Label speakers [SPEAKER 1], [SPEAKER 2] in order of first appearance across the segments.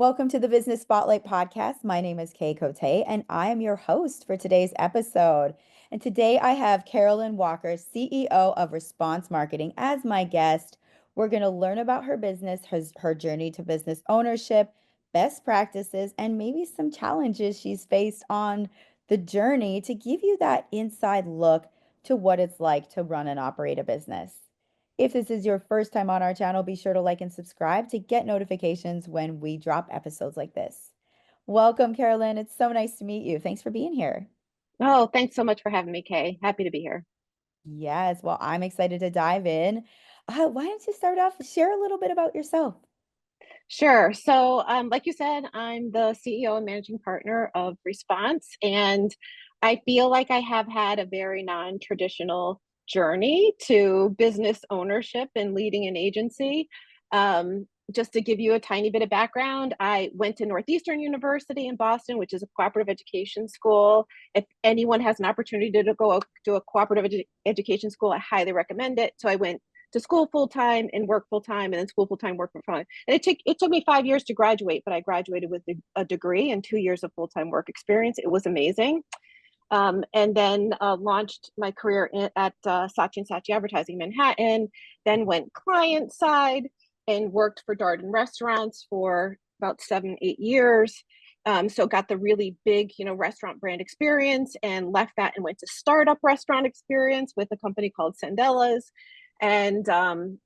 [SPEAKER 1] Welcome to the Business Spotlight podcast. My name is Kay Cote, and I am your host for today's episode. And today I have Carolyn Walker, CEO of Response Marketing, as my guest. We're going to learn about her business, her journey to business ownership, best practices, and maybe some challenges she's faced on the journey to give you that inside look to what it's like to run and operate a business. If this is your first time on our channel, be sure to like and subscribe to get notifications when we drop episodes like this. Welcome, Carolyn. It's so nice to meet you. Thanks for being here.
[SPEAKER 2] Oh, thanks so much for having me, Kay. Happy to be here.
[SPEAKER 1] Yes, well, I'm excited to dive in. Why don't you start off, share a little bit about yourself?
[SPEAKER 2] Sure. So, like you said, I'm the CEO and managing partner of Response, and I feel like I have had a very non-traditional journey to business ownership and leading an agency. Just to give you a tiny bit of background, I went to Northeastern University in Boston, which is a cooperative education school. If anyone has an opportunity to go to a cooperative education school, I highly recommend it. So I went to school full time and work full time, and then school full time, work full time. And it took me 5 years to graduate, but I graduated with a degree and 2 years of full time work experience. It was amazing. And then launched my career at Saatchi Saatchi Advertising Manhattan. Then went client side and worked for Darden Restaurants for about 7, 8 years. So got the really big, restaurant brand experience, and left that and went to startup restaurant experience with a company called Sandella's. And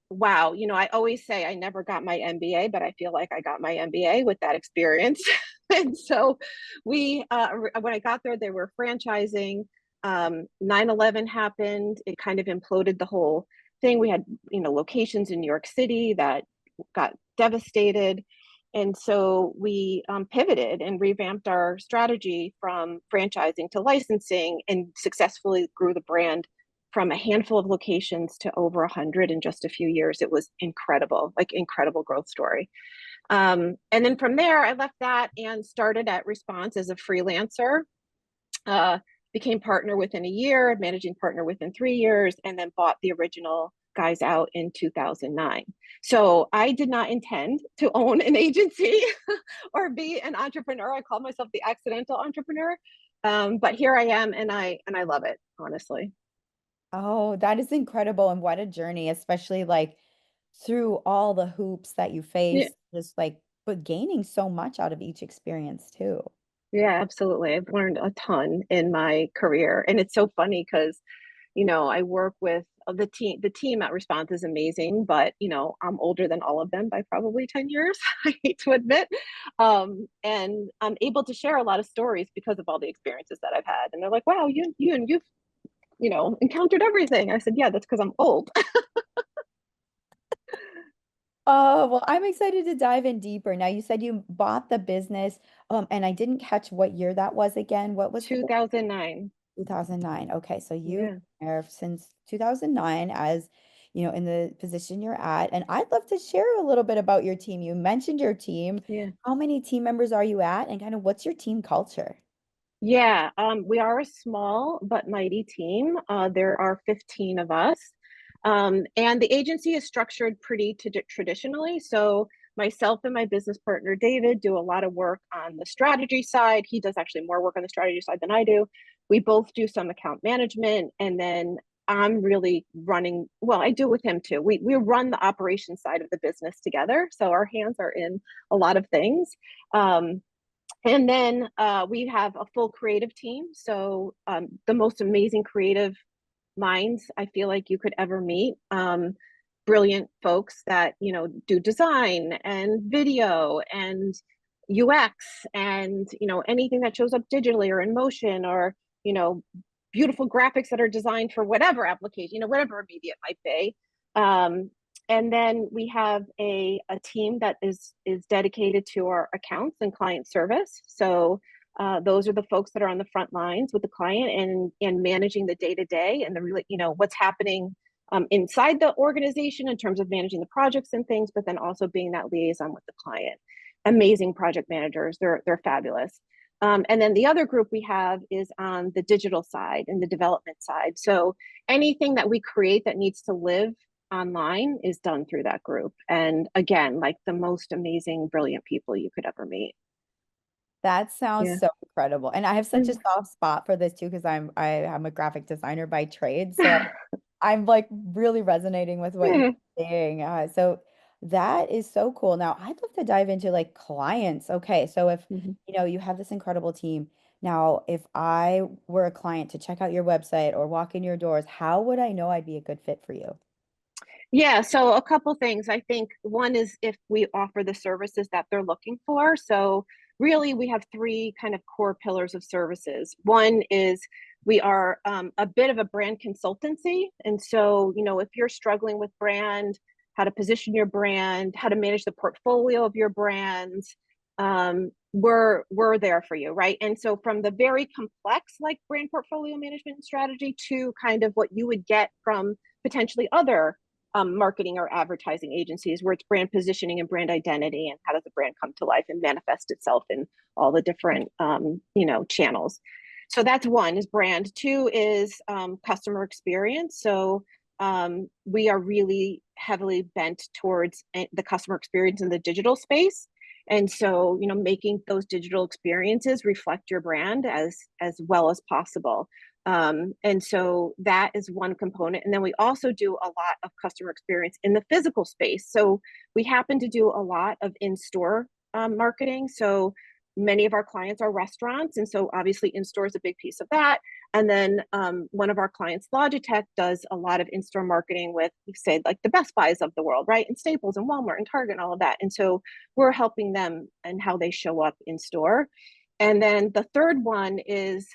[SPEAKER 2] wow, I always say I never got my MBA, but I feel like I got my MBA with that experience. And so when I got there, they were franchising. 9/11 happened. It kind of imploded the whole thing. We had, locations in New York City that got devastated. And so we pivoted and revamped our strategy from franchising to licensing, and successfully grew the brand from a handful of locations to over 100 in just a few years. It was incredible, like incredible growth story. And then from there, I left that and started at Response as a freelancer. Uh, Became partner within a year, managing partner within 3 years, and then bought the original guys out in 2009. So I did not intend to own an agency or be an entrepreneur. I call myself the accidental entrepreneur. But here I am, and I love it, honestly.
[SPEAKER 1] Oh, that is incredible. And what a journey, especially like through all the hoops that you
[SPEAKER 2] Yeah,
[SPEAKER 1] face, just like, but gaining so much out of each experience too.
[SPEAKER 2] yeah, absolutely. I've learned a ton in my career, and it's so funny because I work with the team. The team at Response is amazing, but I'm older than all of them by probably 10 years. I hate to admit. And I'm able to share a lot of stories because of all the experiences that I've had. And they're like, wow, you've encountered everything. I said, yeah, that's because I'm old.
[SPEAKER 1] Oh, well, I'm excited to dive in deeper. Now, you said you bought the business, and I didn't catch what year that was again. What was the
[SPEAKER 2] 2009.
[SPEAKER 1] 2009? Okay, so you've
[SPEAKER 2] Yeah.
[SPEAKER 1] been there since 2009 as, in the position you're at. And I'd love to share a little bit about your team. You mentioned your team.
[SPEAKER 2] Yeah.
[SPEAKER 1] How many team members are you at, and kind of what's your team culture?
[SPEAKER 2] Yeah, we are a small but mighty team. There are 15 of us. And the agency is structured pretty traditionally. So myself and my business partner, David, do a lot of work on the strategy side. He does actually more work on the strategy side than I do. We both do some account management, and then I'm really running, well, I do with him too. We run the operations side of the business together. So our hands are in a lot of things. Um, and then we have a full creative team. So the most amazing creative minds I feel like you could ever meet. Brilliant folks that, do design and video and UX and, anything that shows up digitally or in motion, or, you know, beautiful graphics that are designed for whatever application, whatever media it might be. Um, and then we have a team that is dedicated to our accounts and client service. So those are the folks that are on the front lines with the client, and managing the day to day and the really, what's happening inside the organization in terms of managing the projects and things, but then also being that liaison with the client. Amazing project managers. They're fabulous. And then the other group we have is on the digital side and the development side. So anything that we create that needs to live online is done through that group. And again, like the most amazing, brilliant people you could ever meet.
[SPEAKER 1] That sounds
[SPEAKER 2] Yeah.
[SPEAKER 1] so incredible. And I have such a soft spot for this too, because I'm a graphic designer by trade. So I'm like really resonating with what you're saying. So that is so cool. Now I'd love to dive into like clients. Okay, so if you have this incredible team. Now, if I were a client to check out your website or walk in your doors, how would I know I'd be a good fit for you?
[SPEAKER 2] Yeah, so a couple things. I think one is if we offer the services that they're looking for. So really, we have three kind of core pillars of services. One is we are a bit of a brand consultancy. And so, if you're struggling with brand, how to position your brand, how to manage the portfolio of your brands, we're there for you, right? And so from the very complex like brand portfolio management strategy to kind of what you would get from potentially other marketing or advertising agencies, where it's brand positioning and brand identity, and how does the brand come to life and manifest itself in all the different channels. So that's one, is brand. Two is customer experience. So we are really heavily bent towards the customer experience in the digital space. And so, making those digital experiences reflect your brand as well as possible. And so that is one component. And then we also do a lot of customer experience in the physical space. So we happen to do a lot of in-store marketing. So many of our clients are restaurants. And so obviously in-store is a big piece of that. And then one of our clients, Logitech, does a lot of in-store marketing with, say, like the Best Buys of the world, right? And Staples and Walmart and Target and all of that. And so we're helping them and how they show up in store. And then the third one is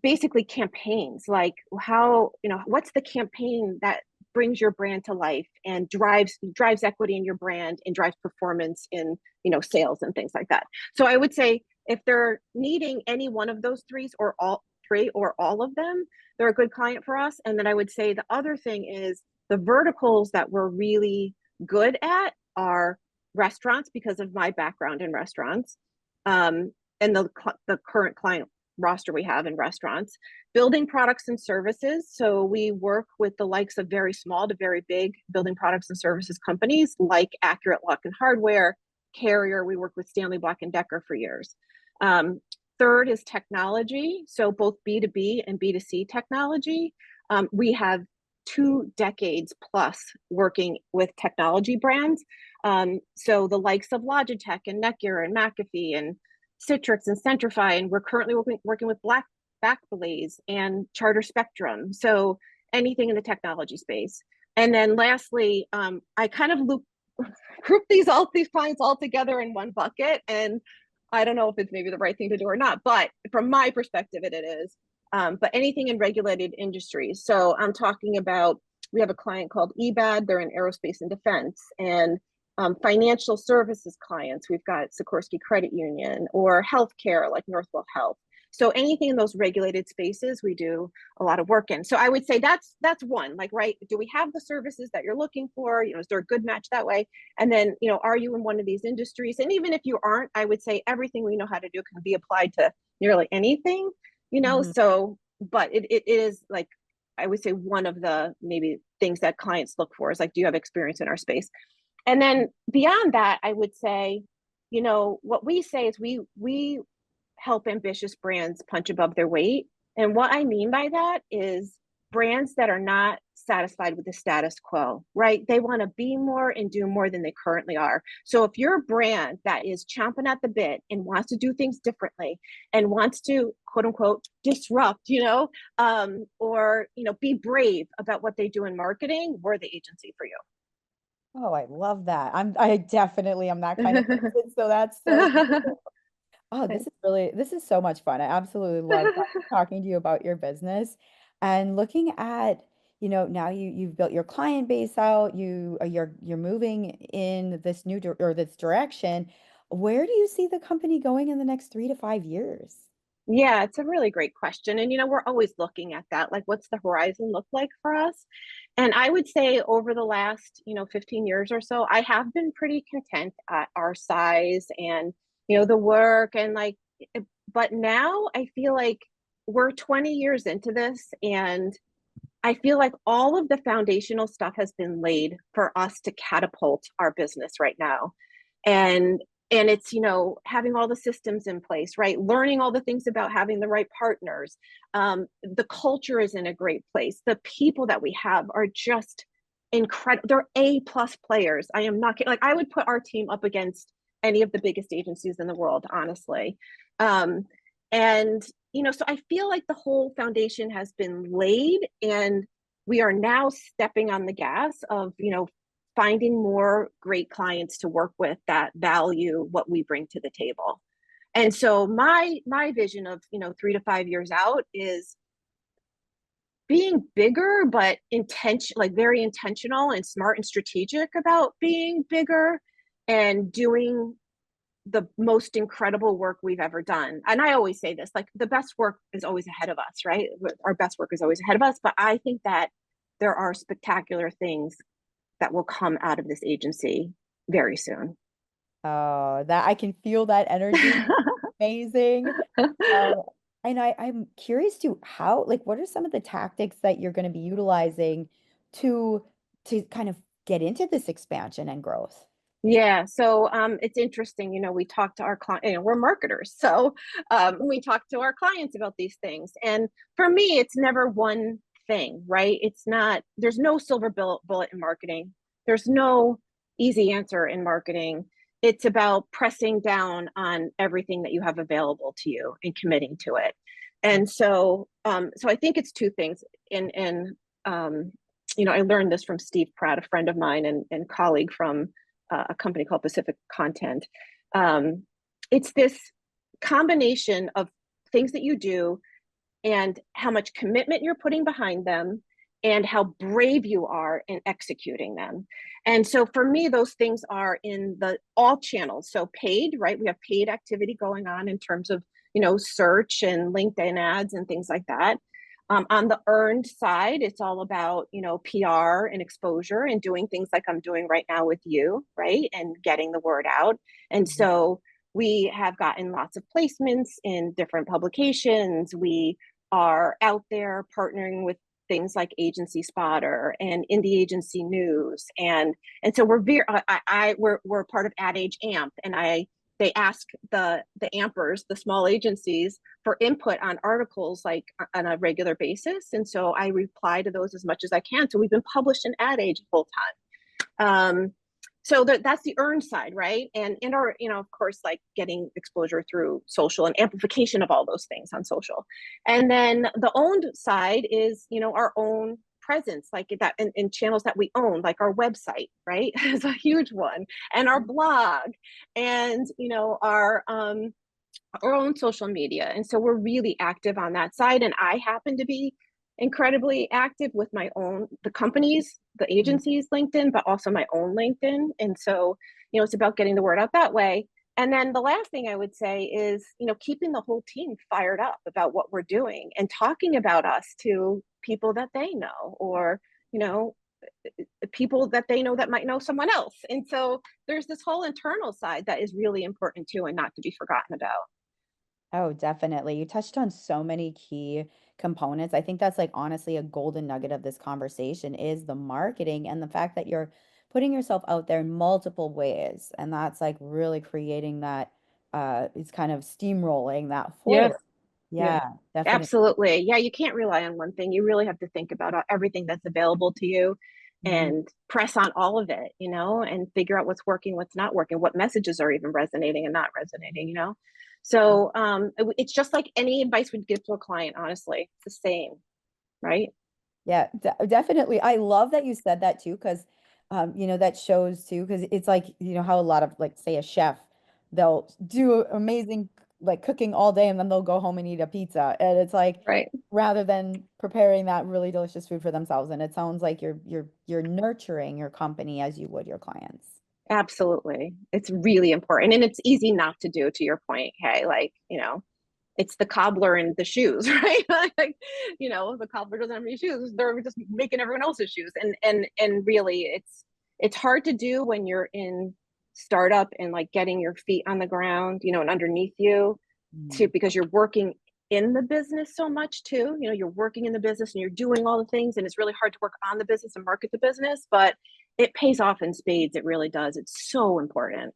[SPEAKER 2] basically campaigns, like how, what's the campaign that brings your brand to life and drives equity in your brand and drives performance in sales and things like that. So I would say if they're needing any one of those three or all three or all of them, they're a good client for us. And then I would say the other thing is the verticals that we're really good at are restaurants, because of my background in restaurants, and the current client roster we have in restaurants, building products and services. So we work with the likes of very small to very big building products and services companies like Accurate Lock and Hardware, Carrier. We work with Stanley Black and Decker for years. Third is technology. So both B2B and B2C technology. We have 2 decades plus working with technology brands. So the likes of Logitech and Netgear and McAfee and Citrix and Centrify, and we're currently working with Backblaze and Charter Spectrum. So anything in the technology space. And then lastly, I kind of group these clients all together in one bucket. And I don't know if it's maybe the right thing to do or not, but from my perspective, it is. But anything in regulated industries. So I'm talking about, we have a client called eBAD. They're in aerospace and defense. And financial services clients, we've got Sikorsky Credit Union, or healthcare like Northwell Health. So anything in those regulated spaces, we do a lot of work in. So I would say that's one, like, right, do we have the services that you're looking for? Is there a good match that way? And then, are you in one of these industries? And even if you aren't, I would say everything we know how to do can be applied to nearly anything,
[SPEAKER 1] Mhm.
[SPEAKER 2] so, but it is like, I would say one of the maybe things that clients look for is like, do you have experience in our space? And then beyond that, I would say, what we say is we help ambitious brands punch above their weight. And what I mean by that is brands that are not satisfied with the status quo, right? They want to be more and do more than they currently are. So if you're a brand that is chomping at the bit and wants to do things differently and wants to, quote unquote, disrupt, or, be brave about what they do in marketing, we're the agency for you.
[SPEAKER 1] Oh, I love that. I definitely am that kind of person, so that's so Oh, this is so much fun. I absolutely love talking to you about your business and looking at, now you've built your client base out, you're moving in this or this direction. Where do you see the company going in the next 3 to 5 years?
[SPEAKER 2] Yeah, it's a really great question. And, we're always looking at that. Like, what's the horizon look like for us? And I would say over the last, 15 years or so, I have been pretty content at our size and, the work and like, but now I feel like we're 20 years into this, and I feel like all of the foundational stuff has been laid for us to catapult our business right now. And it's, having all the systems in place, right? Learning all the things about having the right partners. The culture is in a great place. The people that we have are just incredible. They're A+ players. I am not kidding. Like, I would put our team up against any of the biggest agencies in the world, honestly. Um, and so I feel like the whole foundation has been laid, and we are now stepping on the gas of, finding more great clients to work with that value what we bring to the table. And so my vision of, 3 to 5 years out is being bigger, but like very intentional and smart and strategic about being bigger and doing the most incredible work we've ever done. And I always say this, like, the best work is always ahead of us, right? Our best work is always ahead of us. But I think that there are spectacular things that will come out of this agency very soon.
[SPEAKER 1] Oh, that I can feel that energy. Amazing. Uh, and I'm curious to how, like, what are some of the tactics that you're going to be utilizing to kind of get into this expansion and growth?
[SPEAKER 2] Yeah, so it's interesting. We talk to our client. We're marketers, so we talk to our clients about these things. And for me, it's never one thing, right? It's not. There's no silver bullet in marketing. There's no easy answer in marketing. It's about pressing down on everything that you have available to you and committing to it. And so I think it's two things. And I learned this from Steve Pratt, a friend of mine and colleague from a company called Pacific Content. It's this combination of things that you do and how much commitment you're putting behind them and how brave you are in executing them. And so for me, those things are in the all channels. So paid, right? We have paid activity going on in terms of, search and LinkedIn ads and things like that. On the earned side, it's all about, PR and exposure and doing things like I'm doing right now with you, right? And getting the word out. And
[SPEAKER 1] Mhm.
[SPEAKER 2] so we have gotten lots of placements in different publications. We are out there partnering with things like Agency Spotter and Indie Agency News, and so we're part of Ad Age Amp, and they ask the ampers, the small agencies, for input on articles like on a regular basis, and so I reply to those as much as I can. So we've been published in Ad Age full time. So that's the earned side, right? And in our, of course, like getting exposure through social and amplification of all those things on social. And then the owned side is, our own presence, like that in channels that we own, like our website, right? Is a huge one, and our blog, and our own social media. And so we're really active on that side. And I happen to be incredibly active with the companies, the
[SPEAKER 1] Mhm.
[SPEAKER 2] agencies LinkedIn, but also my own LinkedIn. And so, it's about getting the word out that way. And then the last thing I would say is, keeping the whole team fired up about what we're doing and talking about us to people that they know, or, people that they know that might know someone else. And so there's this whole internal side that is really important too, and not to be forgotten about.
[SPEAKER 1] Oh, definitely. You touched on so many key components. I think that's like honestly a golden nugget of this conversation is the marketing and the fact that you're putting yourself out there in multiple ways. And that's like really creating that it's kind of steamrolling that
[SPEAKER 2] Yes.
[SPEAKER 1] forward.
[SPEAKER 2] Yeah,
[SPEAKER 1] Yeah, definitely.
[SPEAKER 2] absolutely. Yeah, you can't rely on one thing. You really have to think about everything that's available to you
[SPEAKER 1] Mhm.
[SPEAKER 2] and press on all of it, and figure out what's working, what's not working, what messages are even resonating and not resonating. So it's just like any advice we'd give to a client, honestly. It's the same, right?
[SPEAKER 1] Yeah, definitely. I love that you said that too, because that shows too, because it's like, how a lot of like say a chef, they'll do amazing like cooking all day and then they'll go home and eat a pizza. And it's like
[SPEAKER 2] Right.
[SPEAKER 1] rather than preparing that really delicious food for themselves. And it sounds like you're nurturing your company as you would your clients.
[SPEAKER 2] Absolutely. It's really important. And it's easy not to do, to your point. Hey, like, it's the cobbler and the shoes, right? Like, the cobbler doesn't have any shoes. They're just making everyone else's shoes. And really it's hard to do when you're in startup and like getting your feet on the ground, and underneath you,
[SPEAKER 1] Mm.
[SPEAKER 2] because you're working in the business so much too. You know, you're working in the business and you're doing all the things, and it's really hard to work on the business and market the business, but it pays off in spades. It really does. It's so important.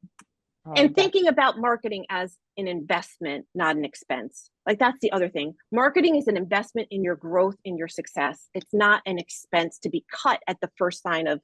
[SPEAKER 1] Oh,
[SPEAKER 2] And thinking about marketing as an investment, not an expense. Like that's the other thing. Marketing is an investment in your growth, in your success. It's not an expense to be cut at the first sign of,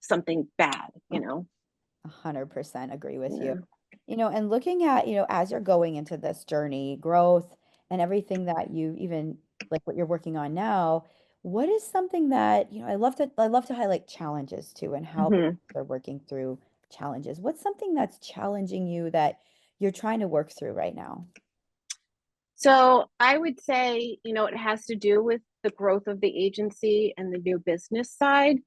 [SPEAKER 2] something bad,
[SPEAKER 1] 100% agree with you.
[SPEAKER 2] Yeah.
[SPEAKER 1] And looking at, as you're going into this journey, growth and everything that you even like what you're working on now, what is something that, I love to highlight challenges too and how people
[SPEAKER 2] Mm-hmm.
[SPEAKER 1] are working through challenges. What's something that's challenging you that you're trying to work through right now?
[SPEAKER 2] So I would say, it has to do with the growth of the agency and the new business side.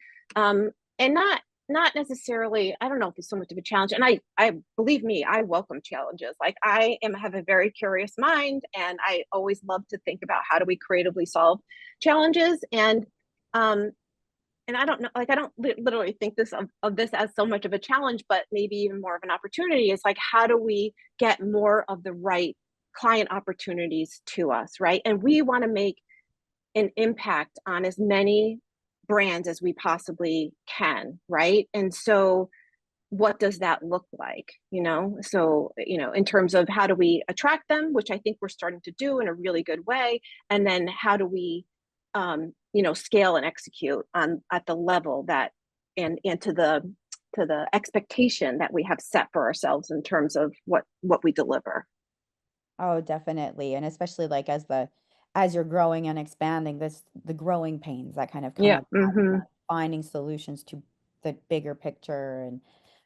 [SPEAKER 2] And not necessarily, I don't know if it's so much of a challenge. And I believe me, I welcome challenges. Like have a very curious mind, and I always love to think about how do we creatively solve challenges. Um, and I don't know, like I don't literally think of this as so much of a challenge, but maybe even more of an opportunity. Is like, how do we get more of the right client opportunities to us, right? And we want to make an impact on as many brands as we possibly can, right? And so what does that look like? So in terms of how do we attract them, which I think we're starting to do in a really good way, and then how do we scale and execute on at the level that and to the expectation that we have set for ourselves in terms of what we deliver.
[SPEAKER 1] Oh, definitely. And especially like as you're growing and expanding, the growing pains that kind of come
[SPEAKER 2] Yeah.
[SPEAKER 1] with that,
[SPEAKER 2] Mm-hmm.
[SPEAKER 1] finding solutions to the bigger picture. And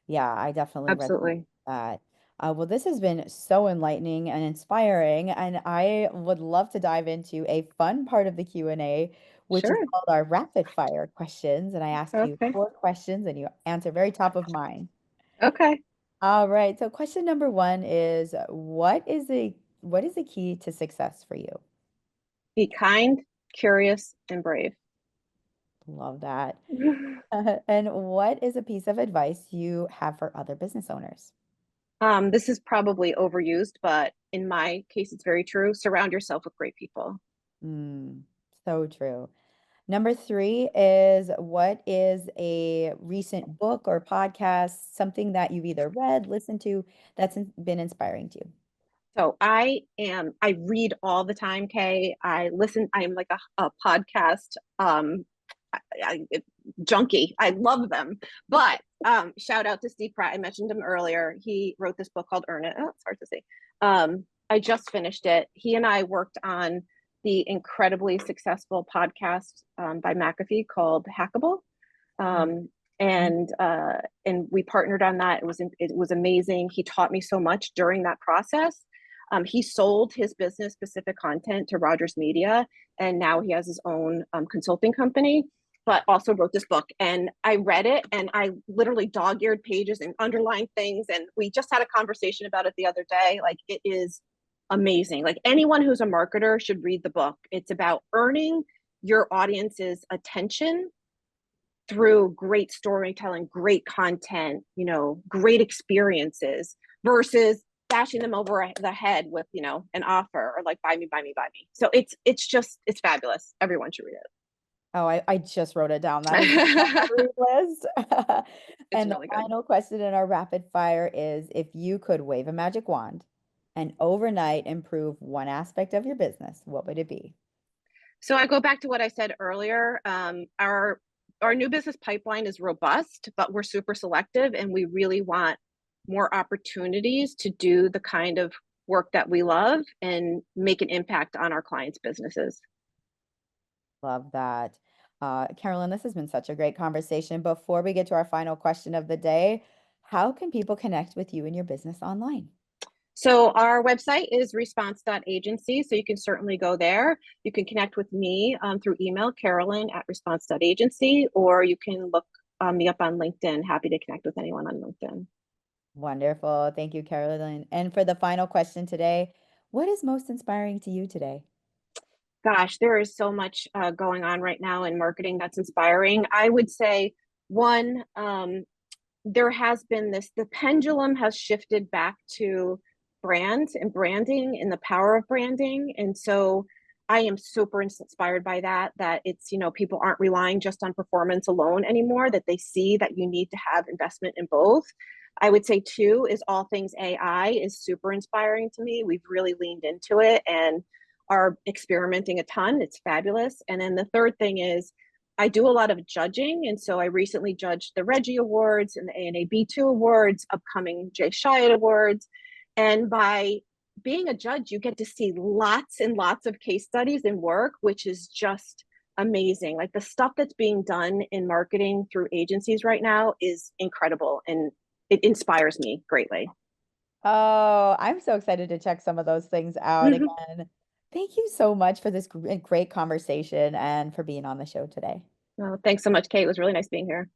[SPEAKER 1] yeah, I definitely resonate with
[SPEAKER 2] Absolutely.
[SPEAKER 1] that. Well, this has been so enlightening and inspiring, and I would love to dive into a fun part of the Q&A, which is
[SPEAKER 2] Sure.
[SPEAKER 1] called our rapid fire questions. And I ask you
[SPEAKER 2] Okay.
[SPEAKER 1] 4 questions, and you answer very top of mind.
[SPEAKER 2] Okay.
[SPEAKER 1] All right. So question number one is what is the key to success for you?
[SPEAKER 2] Be kind, curious, and brave.
[SPEAKER 1] Love that. And what is a piece of advice you have for other business owners?
[SPEAKER 2] This is probably overused, but in my case, it's very true. Surround yourself with great people.
[SPEAKER 1] Mm, so true. Number three is what is a recent book or podcast, something that you've either read, listened to, been inspiring to you?
[SPEAKER 2] So I read all the time, Kay. I'm like a podcast I, junkie. I love them. But shout out to Steve Pratt. I mentioned him earlier. He wrote this book called Earn It. Oh, it's hard to say. I just finished it. He and I worked on the incredibly successful podcast by McAfee called Hackable.
[SPEAKER 1] Mm.
[SPEAKER 2] Um, and we partnered on that. It was amazing. He taught me so much during that process. He sold his business specific content to Rogers Media, and now he has his own consulting company, but also wrote this book. And I read it, and I literally dog-eared pages and underlined things. And we just had a conversation about it the other day. Like, it is amazing. Like, anyone who's a marketer should read the book. It's about earning your audience's attention through great storytelling, great content, great experiences versus bashing them over the head with, an offer or like buy me, buy me, buy me. So it's fabulous. Everyone should read
[SPEAKER 1] Oh, I just wrote it down. That is on my
[SPEAKER 2] it.
[SPEAKER 1] read list.
[SPEAKER 2] It's
[SPEAKER 1] And the
[SPEAKER 2] really good.
[SPEAKER 1] final question in our rapid fire is if you could wave a magic wand and overnight improve one aspect of your business, what would it be?
[SPEAKER 2] So I go back to what I said earlier. Our new business pipeline is robust, but we're super selective, and we really want more opportunities to do the kind of work that we love and make an impact on our clients' businesses.
[SPEAKER 1] Love that. Carolyn, this has been such a great conversation. Before we get to our final question of the day, how can people connect with you and your business online?
[SPEAKER 2] So our website is response.agency. So you can certainly go there. You can connect with me through email, Carolyn@response.agency, or you can look me up on LinkedIn. Happy to connect with anyone on LinkedIn.
[SPEAKER 1] Wonderful. Thank you, Carolyn. And for the final question today, what is most inspiring to you today?
[SPEAKER 2] Gosh, there is so much going on right now in marketing that's inspiring. I would say one, there has been the pendulum has shifted back to brand and branding and the power of branding. And so I am super inspired by that, that it's, people aren't relying just on performance alone anymore, that they see that you need to have investment in both. I would say two is all things AI is super inspiring to me. We've really leaned into it and are experimenting a ton. It's fabulous. And then the third thing is I do a lot of judging. And so I recently judged the Reggie Awards and the ANA B2 Awards, upcoming Jay Chiat Awards. And by being a judge, you get to see lots and lots of case studies and work, which is just amazing. Like the stuff that's being done in marketing through agencies right now is incredible and it inspires me greatly.
[SPEAKER 1] Oh, I'm so excited to check some of those things out again. Thank you so much for this great conversation and for being on the show today.
[SPEAKER 2] Well, thanks so much, Kate. It was really nice being here.